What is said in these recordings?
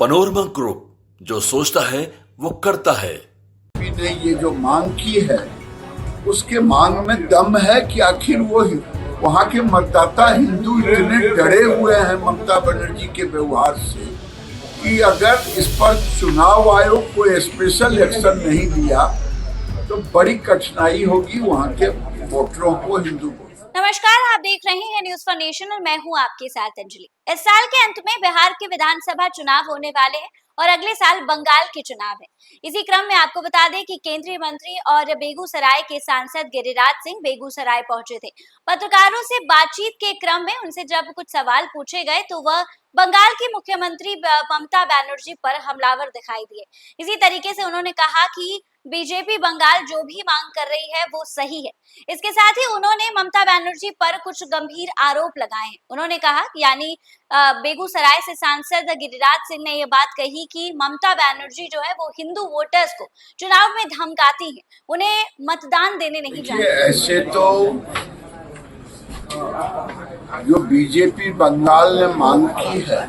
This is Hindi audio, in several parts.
पनोरमा ग्रुप, जो सोचता है वो करता है। ने ये जो मांग की है उसके मांग में दम है कि आखिर वो वहाँ के मतदाता हिंदू इतने डरे हुए हैं ममता बनर्जी के व्यवहार से कि अगर इस पर चुनाव आयोग को स्पेशल एक्शन नहीं लिया तो बड़ी कठिनाई होगी वहाँ के वोटरों को, हिंदू को। नमस्कार, आप देख रहे हैं न्यूज फॉर नेशन और मैं हूं आपके साथ अंजलि। इस साल के अंत में बिहार के विधानसभा चुनाव होने वाले हैं और अगले साल बंगाल के चुनाव है। इसी क्रम में आपको बता दें कि केंद्रीय मंत्री और बेगूसराय के सांसद गिरिराज सिंह बेगूसराय पहुंचे थे। पत्रकारों से बातचीत के क्रम में उनसे जब कुछ सवाल पूछे गए तो वह बंगाल की मुख्यमंत्री ममता बनर्जी पर हमलावर दिखाई दिए। इसी तरीके से उन्होंने कहा कि बीजेपी बंगाल जो भी मांग कर रही है वो सही है। इसके साथ ही उन्होंने ममता बनर्जी पर कुछ गंभीर आरोप लगाए हैं। उन्होंने कहा यानी बेगूसराय से सांसद गिरिराज सिंह ने ये बात कही कि ममता बनर्जी जो है वो हिंदू वोटर्स को चुनाव में धमकाती है, उन्हें मतदान देने नहीं जाती। ऐसे तो जो बीजेपी बंगाल ने मांग की है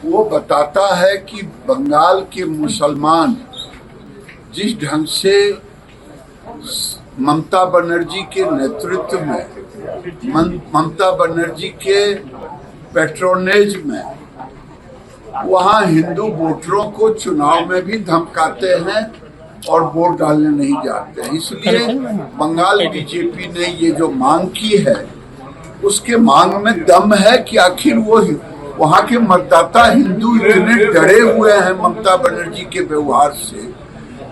वो बताता है कि बंगाल के मुसलमान जिस ढंग से ममता बनर्जी के नेतृत्व में, ममता बनर्जी के पैट्रोनेज में वहाँ हिंदू वोटरों को चुनाव में भी धमकाते हैं और वोट डालने नहीं जाते हैं। इसलिए बंगाल बीजेपी ने ये जो मांग की है उसके मांग में दम है कि आखिर वो वहाँ के मतदाता हिंदू इतने डरे हुए हैं ममता बनर्जी के व्यवहार से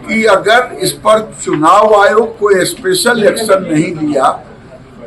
कि अगर इस पर चुनाव आयोग को स्पेशल एक्शन नहीं लिया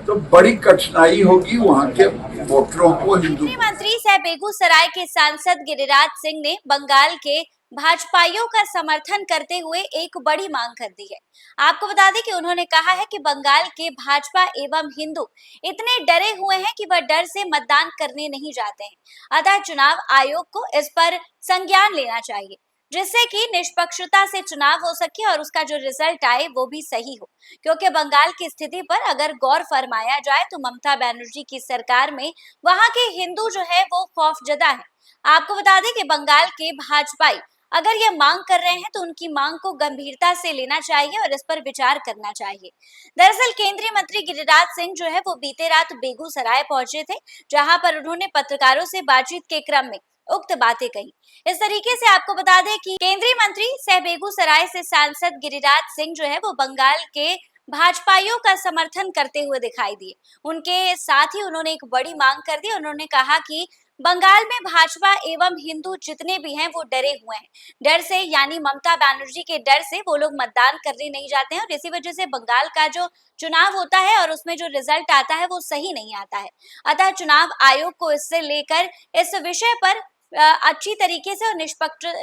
तो बड़ी कठिनाई होगी वहाँ के वोटरों को, हिंदू। मंत्री सह बेगूसराय के सांसद गिरिराज सिंह ने बंगाल के भाजपाइयों का समर्थन करते हुए एक बड़ी मांग कर दी है। आपको बता दें कि उन्होंने कहा है कि बंगाल के भाजपा एवं हिंदू इतने डरे हुए हैं कि वह डर से मतदान करने नहीं जाते हैं। अतः चुनाव आयोग को इस पर संज्ञान लेना चाहिए जिससे कि निष्पक्षता से चुनाव हो सके और उसका जो रिजल्ट आए वो भी सही हो। क्योंकि बंगाल की स्थिति पर अगर गौर फरमाया जाए तो ममता बनर्जी की सरकार में वहां के हिंदू जो है वो खौफजदा है। आपको बता दें कि बंगाल के भाजपाई अगर ये मांग कर रहे हैं तो उनकी मांग को गंभीरता से लेना चाहिए और इस पर विचार करना चाहिए। दरअसल केंद्रीय मंत्री गिरिराज सिंह जो है वो बीते रात बेगूसराय पहुंचे थे, जहां पर उन्होंने पत्रकारों से बातचीत के क्रम में उक्त बातें कही। इस तरीके से आपको बता दें कि केंद्रीय मंत्री सह बेगूसराय से सांसद गिरिराज सिंह जो है वो बंगाल के भाजपाइयों का समर्थन करते हुए दिखाई दिए। उनके साथ ही उन्होंने एक बड़ी मांग कर दी। उन्होंने कहा कि बंगाल में भाजपा एवं हिंदू जितने भी हैं वो डरे हुए हैं, डर से यानी ममता बनर्जी के डर से वो लोग मतदान करने नहीं जाते हैं और इसी वजह से बंगाल का जो चुनाव होता है और उसमें जो रिजल्ट आता है वो सही नहीं आता है। अतः चुनाव आयोग को इससे लेकर इस विषय पर अच्छी तरीके से और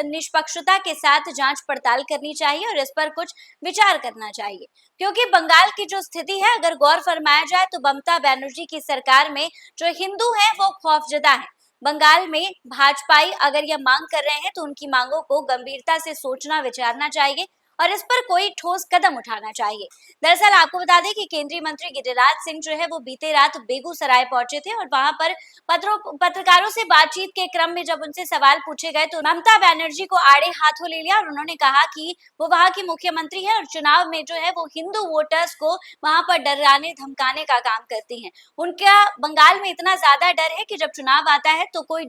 निष्पक्षता के साथ जांच पड़ताल करनी चाहिए और इस पर कुछ विचार करना चाहिए। क्योंकि बंगाल की जो स्थिति है अगर गौर फरमाया जाए तो ममता बनर्जी की सरकार में जो हिंदू हैं वो खौफजदा हैं। बंगाल में भाजपाई अगर यह मांग कर रहे हैं तो उनकी मांगों को गंभीरता से सोचना विचारना चाहिए और इस पर कोई ठोस कदम उठाना चाहिए। दरअसल आपको बता दें कि केंद्रीय मंत्री गिरिराज सिंह जो है वो बीते रात बेगूसराय पहुंचे थे और वहां पर पत्रकारों से बातचीत के क्रम में जब उनसे सवाल पूछे गए तो ममता बनर्जी को आड़े हाथों ले लिया और उन्होंने कहा कि वो वहां की मुख्यमंत्री है और चुनाव में जो है वो हिंदू वोटर्स को वहां पर डराने धमकाने का काम करती हैं। उनका बंगाल में इतना ज्यादा डर है कि जब चुनाव आता है तो कोई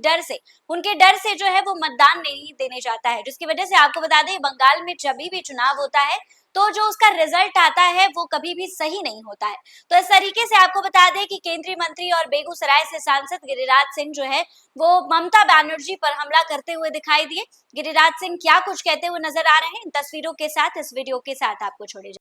उनके डर से जो है वो मतदान नहीं देने जाता है, जिसकी वजह से आपको बता दें बंगाल में जब भी चुनाव होता है तो जो उसका रिजल्ट आता है वो कभी भी सही नहीं होता है। तो इस तरीके से आपको बता दें कि केंद्रीय मंत्री और बेगूसराय से सांसद गिरिराज सिंह जो है वो ममता बनर्जी पर हमला करते हुए दिखाई दिए। गिरिराज सिंह क्या कुछ कहते हुए नजर आ रहे हैं इन तस्वीरों के साथ, इस वीडियो के साथ आपको छोड़े